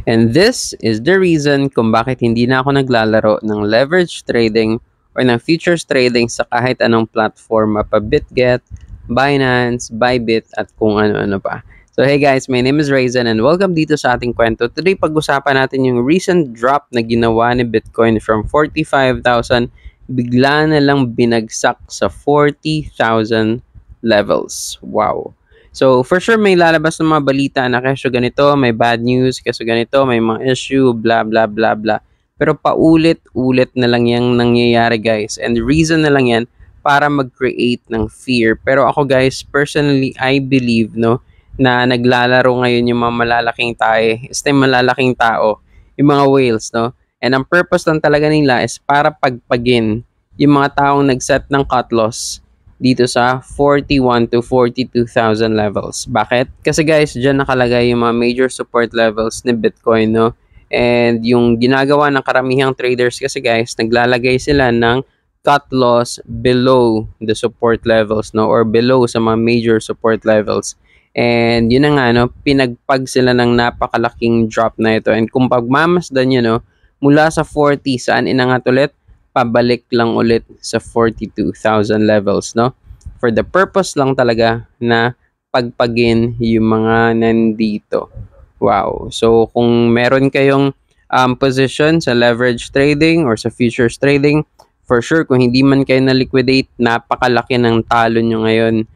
And this is the reason kung bakit hindi na ako naglalaro ng leverage trading or ng futures trading sa kahit anong platform, mapa BitGet, Binance, Bybit, at kung ano-ano pa. So hey guys, my name is Raizen and welcome dito sa ating kwento. Today pag-usapan natin yung recent drop na ginawa ni Bitcoin from 45,000, bigla na lang binagsak sa 40,000 levels. Wow. So, for sure, may lalabas ng mga balita na kesyo ganito, may bad news, kesyo ganito, may mga issue, blah, blah, blah, blah. Pero paulit-ulit na lang yung nangyayari, guys. And the reason na lang yan, para mag-create ng fear. Pero ako, guys, personally, I believe, no, na naglalaro ngayon yung mga malalaking tae, malalaking tao, yung mga whales, no? And ang purpose lang talaga nila is para pagpagin yung mga taong nag-set ng cut loss dito sa 41 to 42,000 levels. Bakit? Kasi guys, dyan nakalagay yung mga major support levels ni Bitcoin, no? And yung ginagawa ng karamihang traders kasi guys, naglalagay sila ng cut loss below the support levels, no? Or below sa mga major support levels. And yun na nga, no? Pinagpag sila ng napakalaking drop na ito. And kung pagmamasdan nyo, no? Mula sa 40, saan inangat ulit? Pabalik lang ulit sa 42,000 levels, no? For the purpose lang talaga na pagpagin yung mga nandito. Wow. So, kung meron kayong position sa leverage trading or sa futures trading, for sure, kung hindi man kayo na-liquidate, napakalaki ng talo nyo ngayon.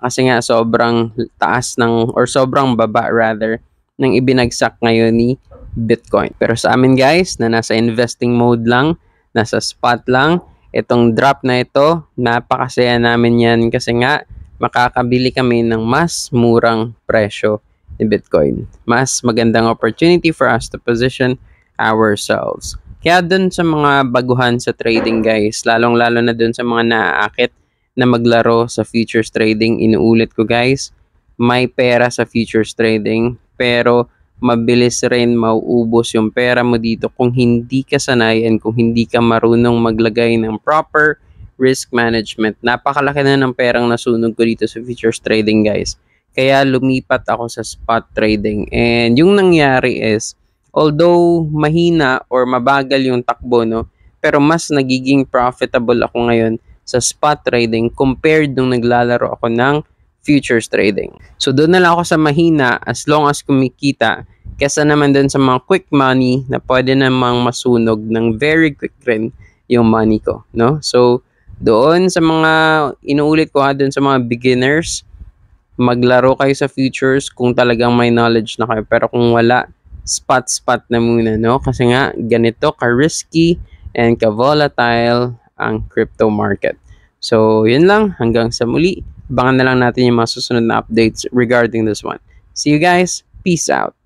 Kasi nga, sobrang taas ng, or sobrang baba rather, ng ibinagsak ngayon ni Bitcoin. Pero sa amin guys, na nasa investing mode lang, nasa spot lang, itong drop na ito, napakasaya namin yan kasi nga makakabili kami ng mas murang presyo ni Bitcoin. Mas magandang opportunity for us to position ourselves. Kaya dun sa mga baguhan sa trading guys, lalong-lalo na dun sa mga naaakit na maglaro sa futures trading, inuulit ko guys, may pera sa futures trading, pero mabilis rin mauubos yung pera mo dito kung hindi ka sanay and kung hindi ka marunong maglagay ng proper risk management. Napakalaki na ng perang nasunog ko dito sa futures trading guys. Kaya lumipat ako sa spot trading. And yung nangyari is, although mahina or mabagal yung takbo, no, pero mas nagiging profitable ako ngayon sa spot trading compared nung naglalaro ako ng futures trading. So doon na lang ako sa mahina as long as kumikita kesa naman doon sa mga quick money na pwede namang masunog ng very quick rin yung money ko, no? So doon sa mga inuulit ko doon sa mga beginners, maglaro kayo sa futures kung talagang may knowledge na kayo. Pero kung wala, spot na muna, no? Kasi nga ganito ka-risky and ka-volatile ang crypto market. So yun lang, hanggang sa muli. Abangan na lang natin yung mga susunod na updates regarding this one. See you guys. Peace out.